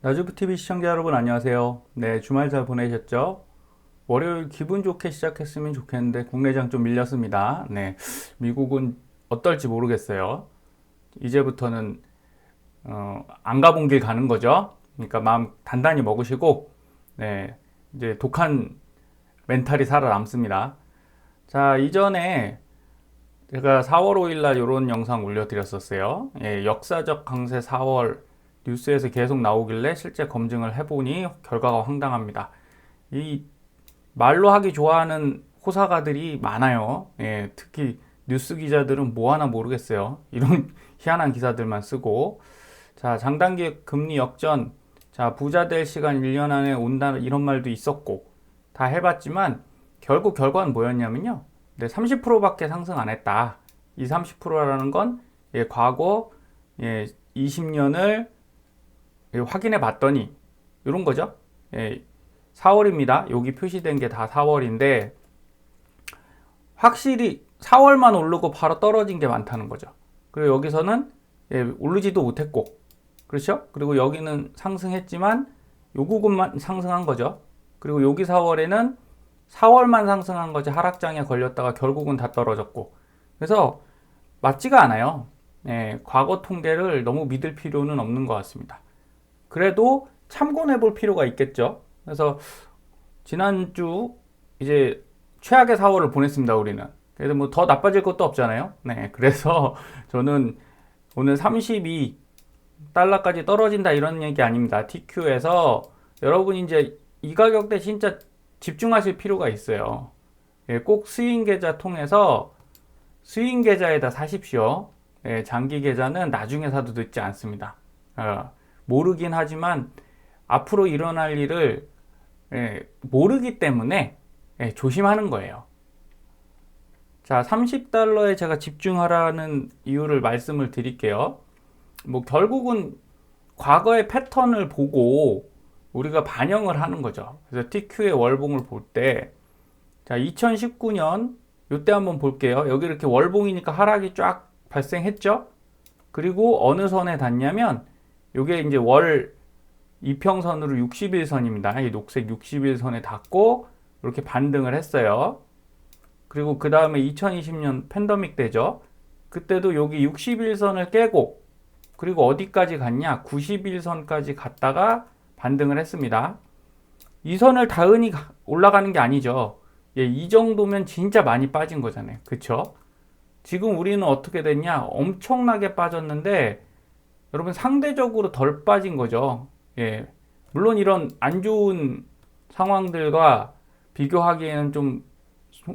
나주부TV 시청자 여러분 안녕하세요. 네, 주말 잘 보내셨죠? 월요일 기분 좋게 시작했으면 좋겠는데 국내장 좀 밀렸습니다. 네, 미국은 어떨지 모르겠어요. 이제부터는 안 가본 길 가는 거죠. 그러니까 마음 단단히 먹으시고 네, 이제 독한 멘탈이 살아남습니다. 자, 이전에 제가 4월 5일 날 이런 영상 올려드렸었어요. 예, 역사적 강세 4월 뉴스에서 계속 나오길래 실제 검증을 해보니 결과가 황당합니다. 이 말로 하기 좋아하는 호사가들이 많아요. 예, 특히 뉴스 기자들은 뭐 하나 모르겠어요. 이런 희한한 기사들만 쓰고. 자, 장단기 금리 역전. 자, 부자 될 시간 1년 안에 온다 이런 말도 있었고 다 해봤지만 결국 결과는 뭐였냐면요. 네, 30%밖에 상승 안 했다. 이 30%라는 건 예, 과거 20년을 확인해 봤더니 이런 거죠. 예, 4월입니다. 여기 표시된 게 다 4월인데 확실히 4월만 오르고 바로 떨어진 게 많다는 거죠. 그리고 여기서는 오르지도 못했고 그렇죠? 그리고 여기는 상승했지만 요 부분만 상승한 거죠. 그리고 여기 4월에는 4월만 상승한 거지 하락장에 걸렸다가 결국은 다 떨어졌고 그래서 맞지가 않아요. 과거 통계를 너무 믿을 필요는 없는 것 같습니다. 그래도 참고해 볼 필요가 있겠죠. 그래서 지난주 이제 최악의 4월을 보냈습니다, 우리는. 그래도 뭐 더 나빠질 것도 없잖아요. 네, 그래서 저는 오늘 32달러까지 떨어진다 이런 얘기 아닙니다. TQ에서 여러분이 이제 이 가격대 진짜 집중하실 필요가 있어요. 꼭 스윙 계좌 통해서 스윙 계좌에다 사십시오. 장기 계좌는 나중에 사도 늦지 않습니다. 모르긴 하지만 앞으로 일어날 일을 모르기 때문에 조심하는 거예요. 자, 30달러에 제가 집중하라는 이유를 말씀을 드릴게요. 뭐 결국은 과거의 패턴을 보고 우리가 반영을 하는 거죠. 그래서 TQ의 월봉을 볼 때, 자, 2019년 요때 한번 볼게요. 여기 이렇게 월봉이니까 하락이 쫙 발생했죠? 그리고 어느 선에 닿냐면 요게 이제 월 이평선으로 60일선입니다. 이 녹색 60일선에 닿고 이렇게 반등을 했어요. 그리고 그 다음에 2020년 팬데믹 때죠. 그때도 여기 60일선을 깨고 그리고 어디까지 갔냐? 90일선까지 갔다가 반등을 했습니다. 이 선을 닿으니 올라가는 게 아니죠. 이 정도면 진짜 많이 빠진 거잖아요. 그쵸? 지금 우리는 어떻게 됐냐? 엄청나게 빠졌는데 여러분 상대적으로 덜 빠진 거죠. 물론 이런 안 좋은 상황들과 비교하기에는 좀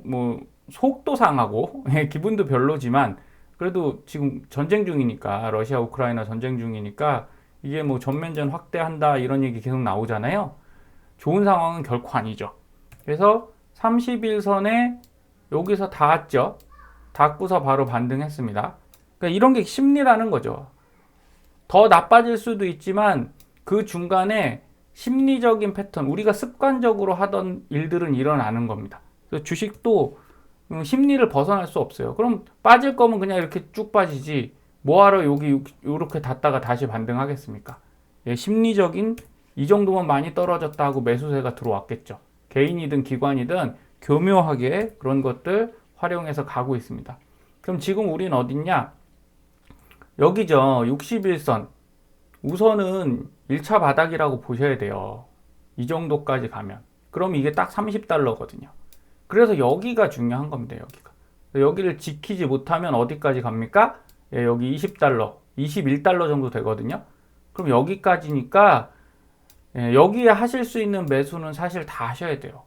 뭐 속도 상하고 기분도 별로지만 그래도 지금 전쟁 중이니까 러시아 우크라이나 전쟁 중이니까 이게 뭐 전면전 확대한다 이런 얘기 계속 나오잖아요. 좋은 상황은 결코 아니죠. 그래서 30일선에 여기서 닿았죠. 닿고서 바로 반등했습니다. 그러니까 이런 게 심리라는 거죠. 더 나빠질 수도 있지만 그 중간에 심리적인 패턴, 우리가 습관적으로 하던 일들은 일어나는 겁니다. 그래서 주식도 심리를 벗어날 수 없어요. 그럼 빠질 거면 그냥 이렇게 쭉 빠지지 뭐하러 여기 이렇게 닿다가 다시 반등하겠습니까? 심리적인 이 정도면 많이 떨어졌다 하고 매수세가 들어왔겠죠. 개인이든 기관이든 교묘하게 그런 것들 활용해서 가고 있습니다. 그럼 지금 우린 어딨냐? 여기죠. 61선. 우선은 1차 바닥이라고 보셔야 돼요. 이 정도까지 가면. 그럼 이게 딱 30달러거든요. 그래서 여기가 중요한 겁니다. 여기가. 여기를 지키지 못하면 어디까지 갑니까? 여기 20달러, 21달러 정도 되거든요. 그럼 여기까지니까 여기에 하실 수 있는 매수는 사실 다 하셔야 돼요.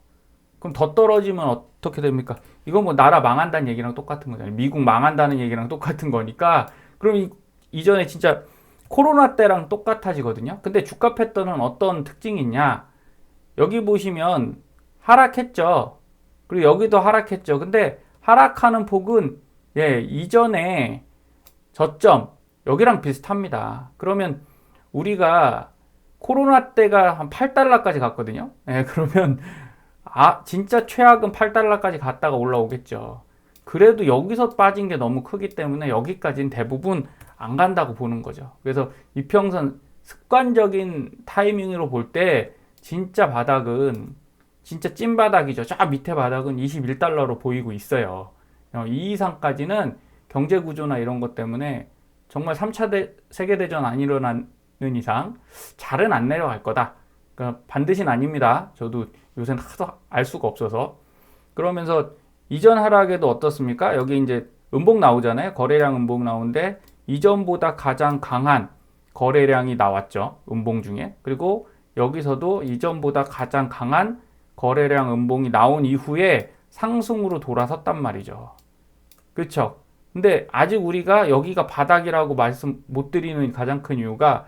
그럼 더 떨어지면 어떻게 됩니까? 이건 뭐 나라 망한다는 얘기랑 똑같은 거잖아요. 미국 망한다는 얘기랑 똑같은 거니까 그럼 이전에 진짜 코로나 때랑 똑같아지거든요. 근데 주가 패턴은 어떤 특징이 있냐? 여기 보시면 하락했죠. 그리고 여기도 하락했죠. 근데 하락하는 폭은 이전에 저점 여기랑 비슷합니다. 그러면 우리가 코로나 때가 한 8달러까지 갔거든요. 그러면 진짜 최악은 8달러까지 갔다가 올라오겠죠. 그래도 여기서 빠진 게 너무 크기 때문에 여기까지는 대부분 안 간다고 보는 거죠. 그래서 이평선 습관적인 타이밍으로 볼 때 진짜 바닥은 진짜 찐 바닥이죠. 저 밑에 바닥은 21달러로 보이고 있어요. 이 이상까지는 경제 구조나 이런 것 때문에 정말 3차 세계대전 안 일어나는 이상 잘은 안 내려갈 거다. 그러니까 반드시는 아닙니다. 저도 요새는 하도 알 수가 없어서. 그러면서 이전 하락에도 어떻습니까? 여기 이제 음봉 나오잖아요. 거래량 음봉 나오는데 이전보다 가장 강한 거래량이 나왔죠. 음봉 중에. 그리고 여기서도 이전보다 가장 강한 거래량 음봉이 나온 이후에 상승으로 돌아섰단 말이죠. 그렇죠? 근데 아직 우리가 여기가 바닥이라고 말씀 못 드리는 가장 큰 이유가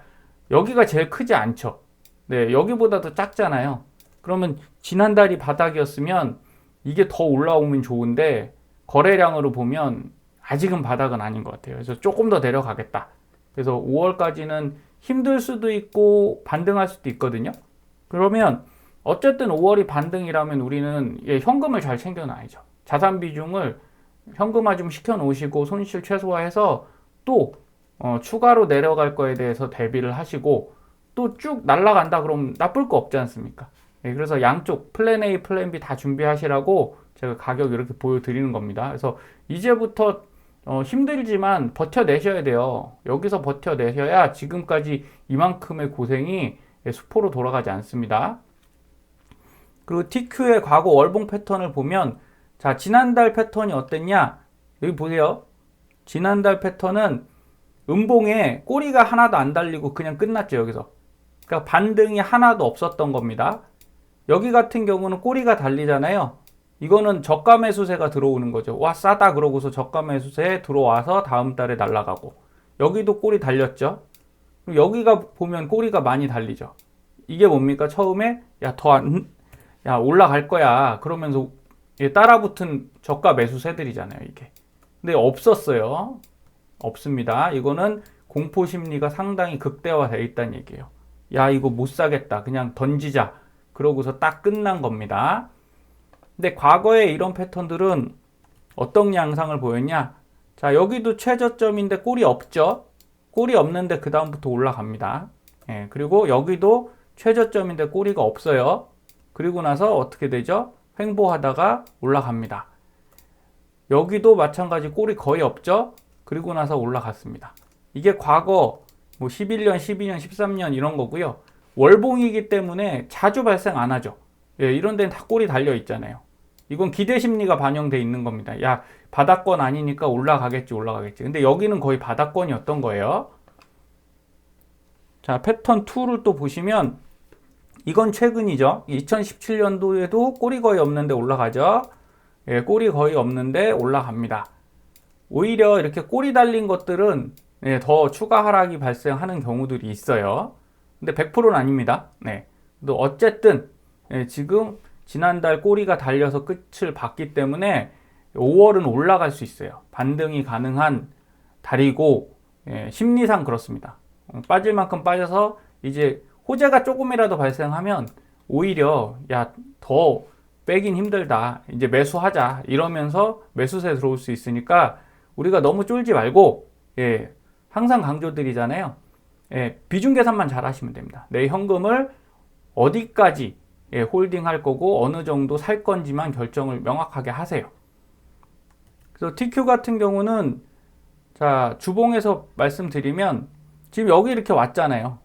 여기가 제일 크지 않죠. 네, 여기보다 더 작잖아요. 그러면 지난달이 바닥이었으면 이게 더 올라오면 좋은데 거래량으로 보면 아직은 바닥은 아닌 것 같아요. 그래서 조금 더 내려가겠다. 그래서 5월까지는 힘들 수도 있고 반등할 수도 있거든요. 그러면 어쨌든 5월이 반등이라면 우리는 현금을 잘 챙겨놔야죠. 자산 비중을 현금화 좀 시켜 놓으시고 손실 최소화해서 또 추가로 내려갈 거에 대해서 대비를 하시고 또 쭉 날아간다 그러면 나쁠 거 없지 않습니까? 그래서 양쪽 플랜 A, 플랜 B 다 준비하시라고 제가 가격 이렇게 보여드리는 겁니다. 그래서 이제부터 힘들지만 버텨내셔야 돼요. 여기서 버텨내셔야 지금까지 이만큼의 고생이 수포로 돌아가지 않습니다. 그리고 TQ의 과거 월봉 패턴을 보면 자, 지난달 패턴이 어땠냐? 여기 보세요. 지난달 패턴은 음봉에 꼬리가 하나도 안 달리고 그냥 끝났죠, 여기서. 그러니까 반등이 하나도 없었던 겁니다. 여기 같은 경우는 꼬리가 달리잖아요. 이거는 저가 매수세가 들어오는 거죠. 와, 싸다 그러고서 저가 매수세 들어와서 다음 달에 날아가고. 여기도 꼬리 달렸죠. 여기가 보면 꼬리가 많이 달리죠. 이게 뭡니까? 처음에 야, 올라갈 거야. 그러면서 따라붙은 저가 매수세들이잖아요, 이게. 근데 없었어요. 없습니다. 이거는 공포 심리가 상당히 극대화되어 있다는 얘기예요. 야, 이거 못 사겠다. 그냥 던지자. 그러고서 딱 끝난 겁니다. 근데 과거에 이런 패턴들은 어떤 양상을 보였냐? 자, 여기도 최저점인데 꼬리 없죠? 꼬리 없는데 그 다음부터 올라갑니다. 그리고 여기도 최저점인데 꼬리가 없어요. 그리고 나서 어떻게 되죠? 횡보하다가 올라갑니다. 여기도 마찬가지 꼬리 거의 없죠? 그리고 나서 올라갔습니다. 이게 과거 뭐 11년, 12년, 13년 이런 거고요. 월봉이기 때문에 자주 발생 안 하죠. 이런 데는 다 꼬리 달려 있잖아요. 이건 기대 심리가 반영돼 있는 겁니다. 야, 바닥권 아니니까 올라가겠지. 근데 여기는 거의 바닥권이었던 거예요. 자, 패턴 2를 또 보시면 이건 최근이죠. 2017년도에도 꼬리 거의 없는데 올라가죠. 꼬리 거의 없는데 올라갑니다. 오히려 이렇게 꼬리 달린 것들은 더 추가 하락이 발생하는 경우들이 있어요. 근데 100%는 아닙니다. 또 어쨌든 지금 지난달 꼬리가 달려서 끝을 봤기 때문에 5월은 올라갈 수 있어요. 반등이 가능한 달이고 심리상 그렇습니다. 빠질 만큼 빠져서 이제 호재가 조금이라도 발생하면 오히려 야, 더 빼긴 힘들다. 이제 매수하자. 이러면서 매수세 들어올 수 있으니까 우리가 너무 쫄지 말고 항상 강조드리잖아요. 비중 계산만 잘 하시면 됩니다. 내 현금을 어디까지 홀딩할 거고 어느 정도 살 건지만 결정을 명확하게 하세요. 그래서 TQ 같은 경우는 자, 주봉에서 말씀드리면 지금 여기 이렇게 왔잖아요.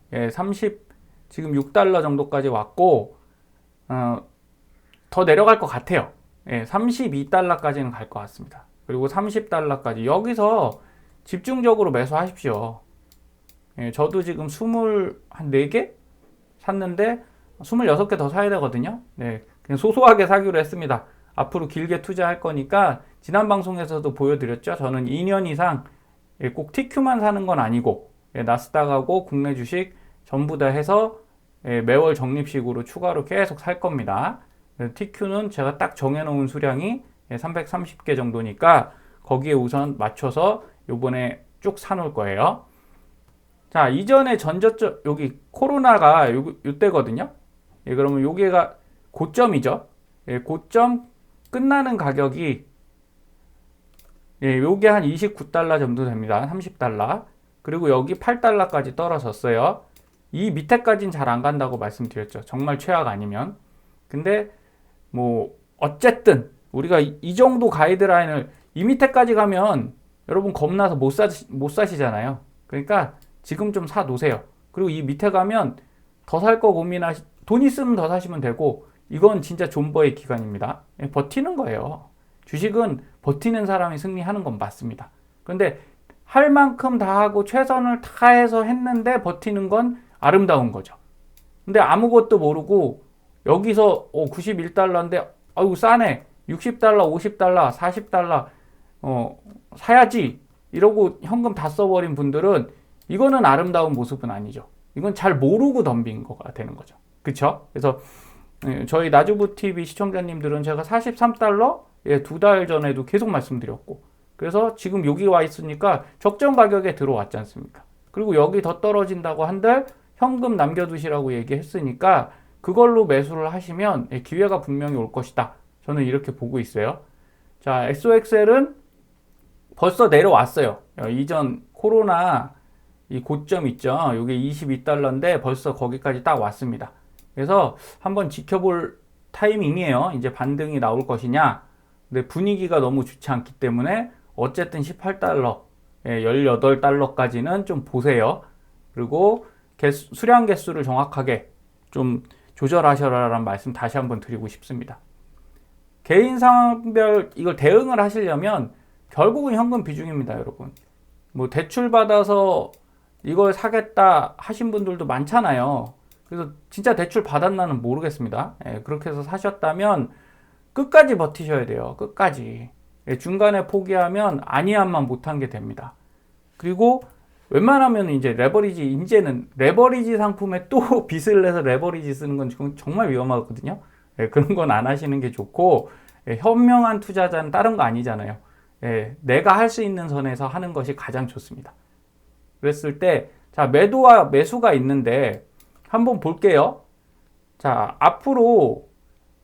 지금 6달러 정도까지 왔고 더 내려갈 것 같아요. 32달러까지는 갈 것 같습니다. 그리고 30달러까지 여기서 집중적으로 매수하십시오. 저도 지금 24개 샀는데 26개 더 사야 되거든요. 그냥 소소하게 사기로 했습니다. 앞으로 길게 투자할 거니까 지난 방송에서도 보여드렸죠. 저는 2년 이상 꼭 TQ만 사는 건 아니고 나스닥하고 국내 주식 전부 다 해서 매월 적립식으로 추가로 계속 살 겁니다. TQ는 제가 딱 정해놓은 수량이 330개 정도니까 거기에 우선 맞춰서 요번에 쭉 사놓을 거예요. 자, 이전에 전저점 여기 코로나가 요때거든요. 그러면 여기가 고점이죠. 고점 끝나는 가격이 요게 한 29달러 정도 됩니다. 30달러. 그리고 여기 8달러까지 떨어졌어요. 이 밑에까지는 잘 안 간다고 말씀드렸죠. 정말 최악 아니면. 근데 뭐 어쨌든 우리가 이 정도 가이드라인을 이 밑에까지 가면 여러분 겁나서 못 사시잖아요. 그러니까 지금 좀 사 놓으세요. 그리고 이 밑에 가면 더 살 거 돈 있으면 더 사시면 되고, 이건 진짜 존버의 기간입니다. 버티는 거예요. 주식은 버티는 사람이 승리하는 건 맞습니다. 그런데 할 만큼 다 하고 최선을 다해서 했는데 버티는 건 아름다운 거죠. 근데 아무것도 모르고 여기서 91달러인데 아이고 싸네. 60달러, 50달러, 40달러 사야지 이러고 현금 다 써버린 분들은 이거는 아름다운 모습은 아니죠. 이건 잘 모르고 덤빈 거가 되는 거죠. 그쵸? 그래서 저희 나주부TV 시청자님들은 제가 43달러 2달 전에도 계속 말씀드렸고, 그래서 지금 여기 와 있으니까 적정 가격에 들어왔지 않습니까? 그리고 여기 더 떨어진다고 한들 현금 남겨두시라고 얘기했으니까 그걸로 매수를 하시면 기회가 분명히 올 것이다. 저는 이렇게 보고 있어요. 자, XOXL은 벌써 내려왔어요. 이전 코로나 이 고점 있죠. 이게 22달러인데 벌써 거기까지 딱 왔습니다. 그래서 한번 지켜볼 타이밍이에요. 이제 반등이 나올 것이냐. 근데 분위기가 너무 좋지 않기 때문에 어쨌든 18달러, 18달러까지는 좀 보세요. 그리고 수량 개수를 정확하게 좀 조절하셔라라는 말씀 다시 한번 드리고 싶습니다. 개인 상황별 이걸 대응을 하시려면 결국은 현금 비중입니다, 여러분. 뭐 대출 받아서 이걸 사겠다 하신 분들도 많잖아요. 그래서 진짜 대출 받았나는 모르겠습니다. 그렇게 해서 사셨다면 끝까지 버티셔야 돼요. 끝까지. 중간에 포기하면 아니함만 못한 게 됩니다. 그리고 웬만하면 이제는 레버리지 상품에 또 빚을 내서 레버리지 쓰는 건 정말 위험하거든요. 그런 건 안 하시는 게 좋고, 현명한 투자자는 다른 거 아니잖아요. 내가 할 수 있는 선에서 하는 것이 가장 좋습니다. 그랬을 때, 자, 매도와 매수가 있는데, 한번 볼게요. 자, 앞으로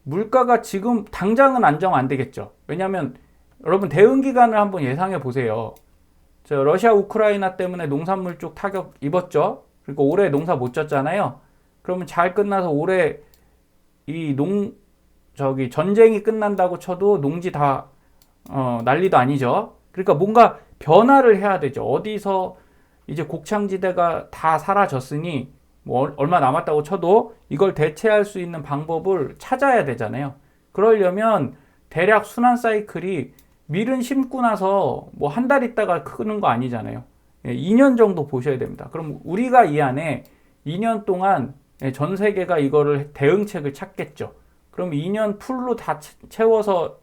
물가가 지금 당장은 안정 안 되겠죠. 왜냐하면 여러분 대응 기간을 한번 예상해 보세요. 러시아 우크라이나 때문에 농산물 쪽 타격 입었죠. 그러니까 올해 농사 못 졌잖아요. 그러면 잘 끝나서 올해 전쟁이 끝난다고 쳐도 농지 다 난리도 아니죠. 그러니까 뭔가 변화를 해야 되죠. 어디서 이제 곡창지대가 다 사라졌으니 뭐 얼마 남았다고 쳐도 이걸 대체할 수 있는 방법을 찾아야 되잖아요. 그러려면 대략 순환 사이클이 밀은 심고 나서 뭐 한 달 있다가 크는 거 아니잖아요. 2년 정도 보셔야 됩니다. 그럼 우리가 이 안에 2년 동안 전 세계가 이거를 대응책을 찾겠죠. 그럼 2년 풀로 다 채워서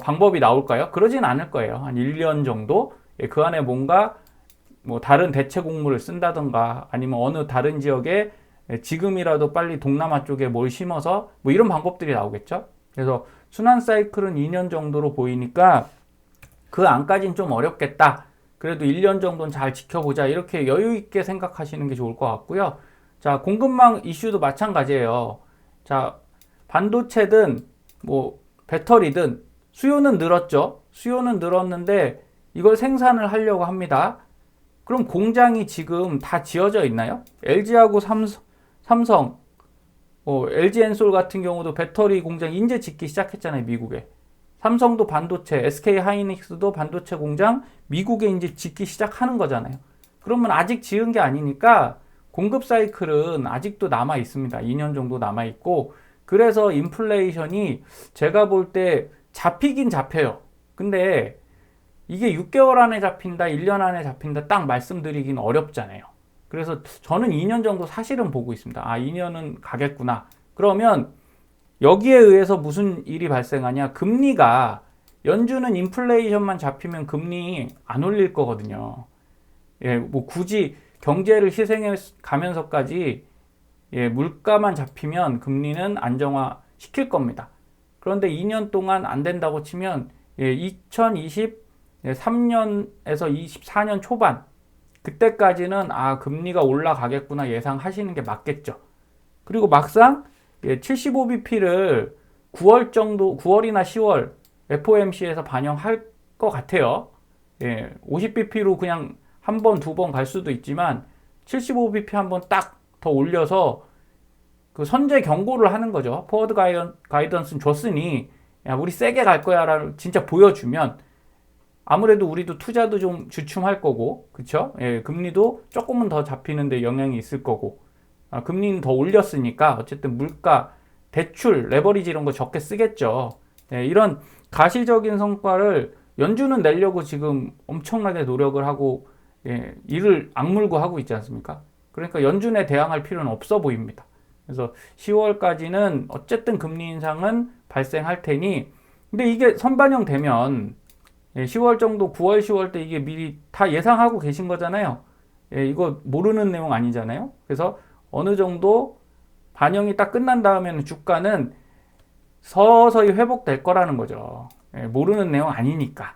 방법이 나올까요? 그러진 않을 거예요. 한 1년 정도? 그 안에 뭔가 뭐 다른 대체 곡물을 쓴다던가 아니면 어느 다른 지역에 지금이라도 빨리 동남아 쪽에 뭘 심어서 뭐 이런 방법들이 나오겠죠. 그래서 순환 사이클은 2년 정도로 보이니까 그 안까지는 좀 어렵겠다. 그래도 1년 정도는 잘 지켜보자. 이렇게 여유 있게 생각하시는 게 좋을 것 같고요. 자, 공급망 이슈도 마찬가지예요. 자, 반도체든 뭐 배터리든 수요는 늘었죠. 수요는 늘었는데 이걸 생산을 하려고 합니다. 그럼 공장이 지금 다 지어져 있나요? LG하고 삼성, LG엔솔 같은 경우도 배터리 공장 이제 짓기 시작했잖아요, 미국에. 삼성도 반도체, SK하이닉스도 반도체 공장 미국에 이제 짓기 시작하는 거잖아요. 그러면 아직 지은 게 아니니까 공급 사이클은 아직도 남아 있습니다. 2년 정도 남아 있고, 그래서 인플레이션이 제가 볼 때 잡히긴 잡혀요. 근데 이게 6개월 안에 잡힌다, 1년 안에 잡힌다 딱 말씀드리긴 어렵잖아요. 그래서 저는 2년 정도 사실은 보고 있습니다. 2년은 가겠구나. 그러면 여기에 의해서 무슨 일이 발생하냐? 금리가 연준은 인플레이션만 잡히면 금리 안 올릴 거거든요. 뭐 굳이 경제를 희생해 가면서까지 물가만 잡히면 금리는 안정화 시킬 겁니다. 그런데 2년 동안 안 된다고 치면 2023년에서 24년 초반 그때까지는 금리가 올라가겠구나 예상하시는 게 맞겠죠. 그리고 막상 75bp를 9월이나 10월 FOMC에서 반영할 것 같아요. 50bp로 그냥 한 번, 두 번 갈 수도 있지만 75bp 한번 딱 더 올려서 그 선제 경고를 하는 거죠. 포워드 가이던스는 줬으니 야, 우리 세게 갈 거야 라는 진짜 보여주면 아무래도 우리도 투자도 좀 주춤할 거고, 그쵸? 예, 금리도 조금은 더 잡히는데 영향이 있을 거고, 금리는 더 올렸으니까 어쨌든 물가, 대출, 레버리지 이런 거 적게 쓰겠죠. 예, 이런 가시적인 성과를 연준은 내려고 지금 엄청나게 노력을 하고, 예, 이를 악물고 하고 있지 않습니까? 그러니까 연준에 대항할 필요는 없어 보입니다. 그래서 10월까지는 어쨌든 금리 인상은 발생할 테니, 근데 이게 선반영 되면 10월 정도, 9월, 10월 때 이게 미리 다 예상하고 계신 거잖아요. 예, 이거 모르는 내용 아니잖아요. 그래서 어느 정도 반영이 딱 끝난 다음에는 주가는 서서히 회복될 거라는 거죠. 예, 모르는 내용 아니니까.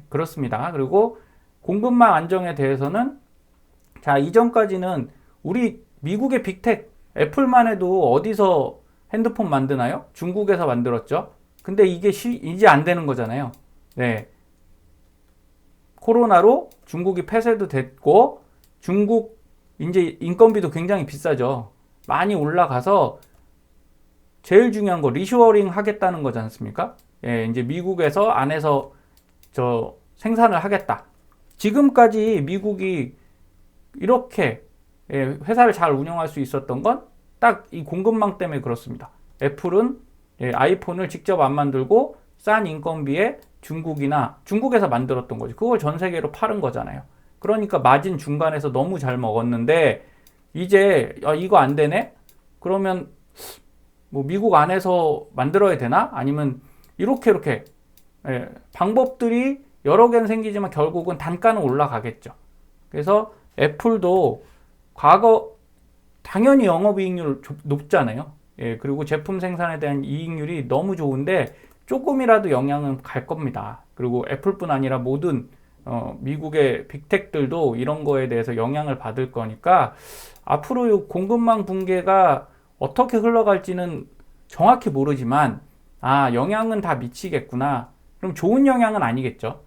그렇습니다. 그리고 공급망 안정에 대해서는 자, 이전까지는 우리 미국의 빅텍, 애플만 해도 어디서 핸드폰 만드나요? 중국에서 만들었죠. 근데 이게 이제 안 되는 거잖아요. 네. 코로나로 중국이 폐쇄도 됐고 중국 이제 인건비도 굉장히 비싸죠. 많이 올라가서 제일 중요한 거 리쇼어링 하겠다는 거지 않습니까? 예, 이제 미국에서 안에서 저 생산을 하겠다. 지금까지 미국이 이렇게 회사를 잘 운영할 수 있었던 건 딱 이 공급망 때문에 그렇습니다. 애플은 아이폰을 직접 안 만들고 싼 인건비에 중국에서 만들었던 거지. 그걸 전 세계로 파는 거잖아요. 그러니까 마진 중간에서 너무 잘 먹었는데 이제 이거 안 되네? 그러면 뭐 미국 안에서 만들어야 되나? 아니면 이렇게 방법들이 여러 개는 생기지만 결국은 단가는 올라가겠죠. 그래서 애플도 과거 당연히 영업이익률 높잖아요. 예, 그리고 제품 생산에 대한 이익률이 너무 좋은데 조금이라도 영향은 갈 겁니다. 그리고 애플뿐 아니라 모든 미국의 빅텍들도 이런 거에 대해서 영향을 받을 거니까 앞으로 공급망 붕괴가 어떻게 흘러갈지는 정확히 모르지만 영향은 다 미치겠구나. 그럼 좋은 영향은 아니겠죠.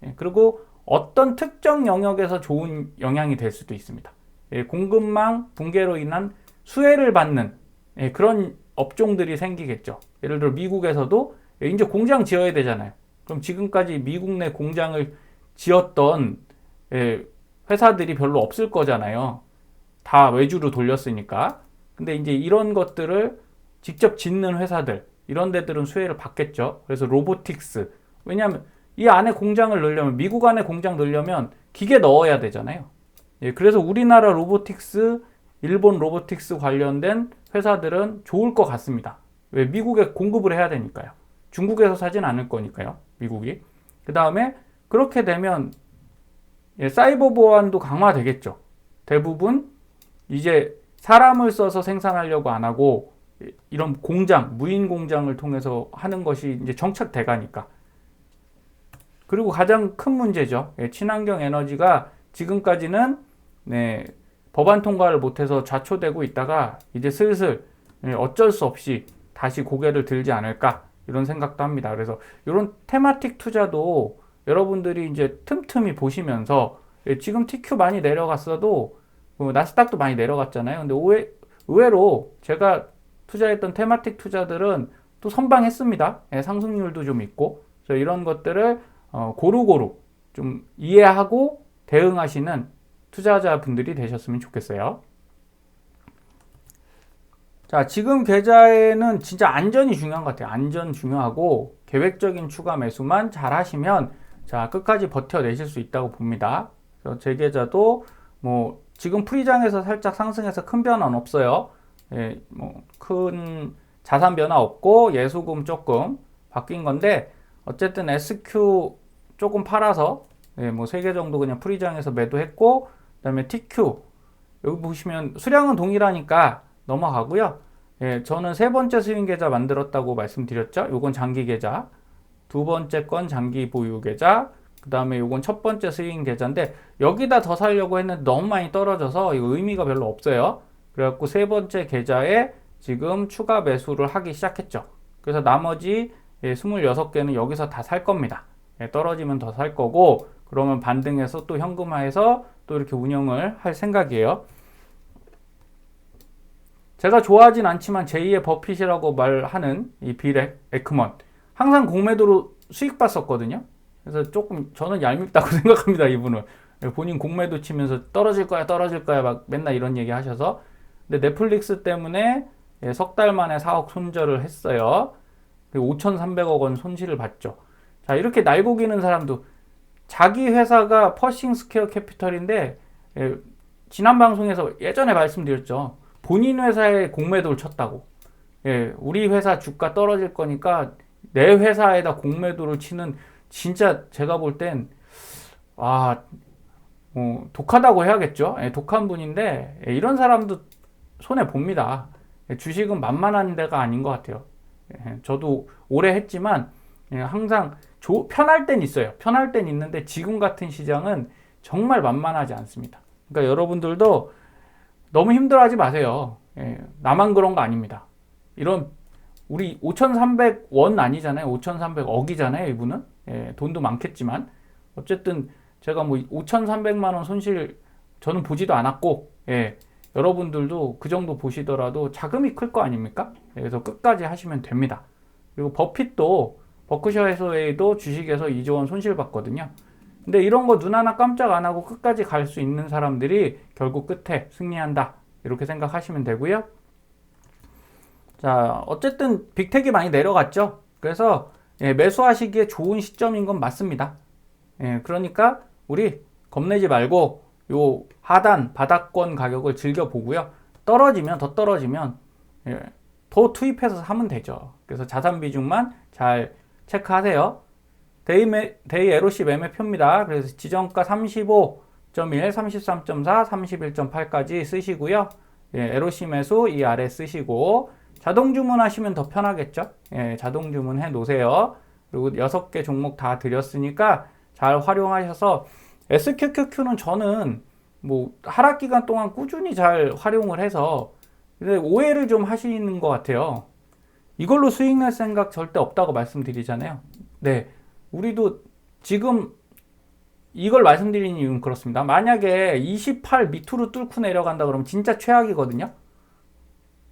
예, 그리고 어떤 특정 영역에서 좋은 영향이 될 수도 있습니다. 예, 공급망 붕괴로 인한 수혜를 받는 그런 업종들이 생기겠죠. 예를 들어 미국에서도 이제 공장 지어야 되잖아요. 그럼 지금까지 미국 내 공장을 지었던 회사들이 별로 없을 거잖아요. 다 외주로 돌렸으니까. 근데 이제 이런 것들을 직접 짓는 회사들, 이런 데들은 수혜를 받겠죠. 그래서 로보틱스. 왜냐하면 이 안에 공장을 넣으려면, 미국 안에 공장 넣으려면 기계 넣어야 되잖아요. 예, 그래서 우리나라 로보틱스, 일본 로보틱스 관련된 회사들은 좋을 것 같습니다. 왜? 미국에 공급을 해야 되니까요. 중국에서 사진 않을 거니까요. 미국이. 그 다음에 그렇게 되면 사이버 보안도 강화되겠죠. 대부분 이제 사람을 써서 생산하려고 안 하고 이런 공장, 무인 공장을 통해서 하는 것이 이제 정착돼 가니까. 그리고 가장 큰 문제죠. 친환경 에너지가 지금까지는 법안 통과를 못해서 좌초되고 있다가 이제 슬슬 어쩔 수 없이 다시 고개를 들지 않을까 이런 생각도 합니다. 그래서 이런 테마틱 투자도 여러분들이 이제 틈틈이 보시면서 지금 TQ 많이 내려갔어도 나스닥도 많이 내려갔잖아요. 근데 의외로 제가 투자했던 테마틱 투자들은 또 선방했습니다. 상승률도 좀 있고. 그래서 이런 것들을 고루고루 좀 이해하고 대응하시는 투자자분들이 되셨으면 좋겠어요. 자, 지금 계좌에는 진짜 안전이 중요한 것 같아요. 안전 중요하고 계획적인 추가 매수만 잘 하시면 자, 끝까지 버텨내실 수 있다고 봅니다. 그래서 제 계좌도 뭐 지금 프리장에서 살짝 상승해서 큰 변화는 없어요. 예, 뭐 큰 자산 변화 없고 예수금 조금 바뀐 건데 어쨌든 SQ 조금 팔아서 뭐 3개 정도 그냥 프리장에서 매도했고 그다음에 TQ 여기 보시면 수량은 동일하니까 넘어가고요. 예, 저는 3번째 스윙 계좌 만들었다고 말씀드렸죠. 요건 장기 계좌. 2번째 건 장기 보유 계좌. 그 다음에 요건 첫 번째 스윙 계좌인데 여기다 더 살려고 했는데 너무 많이 떨어져서 이거 의미가 별로 없어요. 그래갖고 3번째 계좌에 지금 추가 매수를 하기 시작했죠. 그래서 나머지 26개는 여기서 다 살 겁니다. 떨어지면 더 살 거고 그러면 반등해서 또 현금화해서 또 이렇게 운영을 할 생각이에요. 제가 좋아하진 않지만 제2의 버핏이라고 말하는 이 빌 에크먼 항상 공매도로 수익 봤었거든요. 그래서 조금 저는 얄밉다고 생각합니다. 이분은 본인 공매도 치면서 떨어질 거야 막 맨날 이런 얘기 하셔서. 근데 넷플릭스 때문에 석 달 만에 4억 손절을 했어요. 그리고 5,300억 원 손실을 봤죠. 자, 이렇게 날고기는 사람도 자기 회사가 퍼싱 스퀘어 캐피털인데, 지난 방송에서 예전에 말씀드렸죠. 본인 회사에 공매도를 쳤다고. 우리 회사 주가 떨어질 거니까 내 회사에다 공매도를 치는, 진짜 제가 볼 땐 독하다고 해야겠죠. 독한 분인데 이런 사람도 손해 봅니다. 주식은 만만한 데가 아닌 것 같아요. 저도 오래 했지만 항상 편할 땐 있어요. 편할 땐 있는데 지금 같은 시장은 정말 만만하지 않습니다. 그러니까 여러분들도 너무 힘들어하지 마세요. 나만 그런 거 아닙니다. 이런 우리 5,300원 아니잖아요. 5,300억이잖아요. 이분은 돈도 많겠지만 어쨌든 제가 뭐 5,300만 원 손실 저는 보지도 않았고, 여러분들도 그 정도 보시더라도 자금이 클 거 아닙니까? 그래서 끝까지 하시면 됩니다. 그리고 버핏도 버크셔 해서웨이도 주식에서 2조 원 손실 봤거든요. 근데 이런 거 눈 하나 깜짝 안 하고 끝까지 갈 수 있는 사람들이 결국 끝에 승리한다. 이렇게 생각하시면 되고요. 자, 어쨌든 빅텍이 많이 내려갔죠. 그래서 매수하시기에 좋은 시점인 건 맞습니다. 그러니까 우리 겁내지 말고 요 하단 바닥권 가격을 즐겨보고요. 더 떨어지면 더 투입해서 사면 되죠. 그래서 자산 비중만 잘 체크하세요. 데이 LOC 매매표입니다. 그래서 지정가 35.1, 33.4, 31.8까지 쓰시고요. LOC 매수 이 아래 쓰시고 자동 주문하시면 더 편하겠죠. 자동 주문해 놓으세요. 그리고 6개 종목 다 드렸으니까 잘 활용하셔서 SQQQ는 저는 뭐 하락 기간 동안 꾸준히 잘 활용을 해서 오해를 좀 하시는 것 같아요. 이걸로 수익 낼 생각 절대 없다고 말씀드리잖아요. 네, 우리도 지금 이걸 말씀드리는 이유는 그렇습니다. 만약에 28 밑으로 뚫고 내려간다 그러면 진짜 최악이거든요.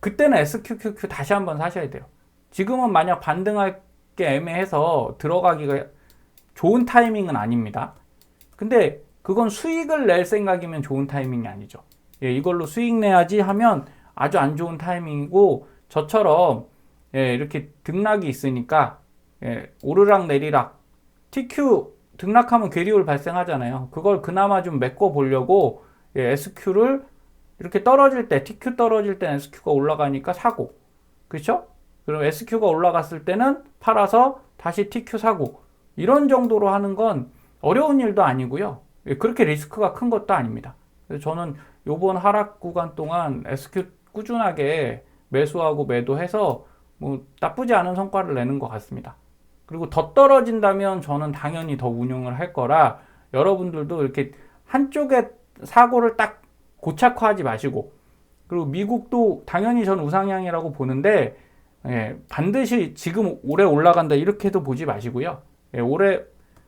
그때는 SQQQ 다시 한번 사셔야 돼요. 지금은 만약 반등할 게 애매해서 들어가기가 좋은 타이밍은 아닙니다. 근데 그건 수익을 낼 생각이면 좋은 타이밍이 아니죠. 이걸로 수익 내야지 하면 아주 안 좋은 타이밍이고, 저처럼 이렇게 등락이 있으니까 오르락 내리락 TQ 등락하면 괴리울 발생하잖아요. 그걸 그나마 좀 메꿔 보려고 SQ를 이렇게 떨어질 때, TQ 떨어질 때는 SQ가 올라가니까 사고, 그렇죠? 그럼 SQ가 올라갔을 때는 팔아서 다시 TQ 사고, 이런 정도로 하는 건 어려운 일도 아니고요. 그렇게 리스크가 큰 것도 아닙니다. 그래서 저는 요번 하락 구간 동안 SQ 꾸준하게 매수하고 매도해서 뭐 나쁘지 않은 성과를 내는 것 같습니다. 그리고 더 떨어진다면 저는 당연히 더 운용을 할 거라, 여러분들도 이렇게 한쪽에 사고를 딱 고착화하지 마시고, 그리고 미국도 당연히 전 우상향이라고 보는데 반드시 지금 올해 올라간다 이렇게도 보지 마시고요. 올해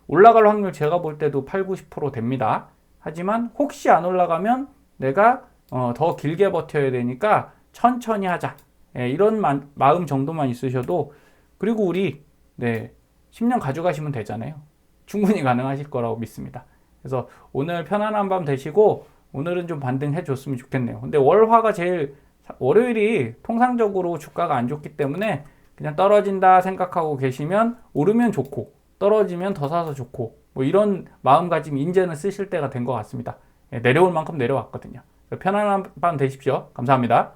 올라갈 확률 제가 볼 때도 8, 90% 됩니다. 하지만 혹시 안 올라가면 내가 더 길게 버텨야 되니까 천천히 하자. 이런 마음 정도만 있으셔도, 그리고 우리 10년 가져가시면 되잖아요. 충분히 가능하실 거라고 믿습니다. 그래서 오늘 편안한 밤 되시고, 오늘은 좀 반등해 줬으면 좋겠네요. 근데 월화가 월요일이 통상적으로 주가가 안 좋기 때문에 그냥 떨어진다 생각하고 계시면 오르면 좋고, 떨어지면 더 사서 좋고, 뭐 이런 마음가짐 이제는 쓰실 때가 된 것 같습니다. 내려올 만큼 내려왔거든요. 편안한 밤 되십시오. 감사합니다.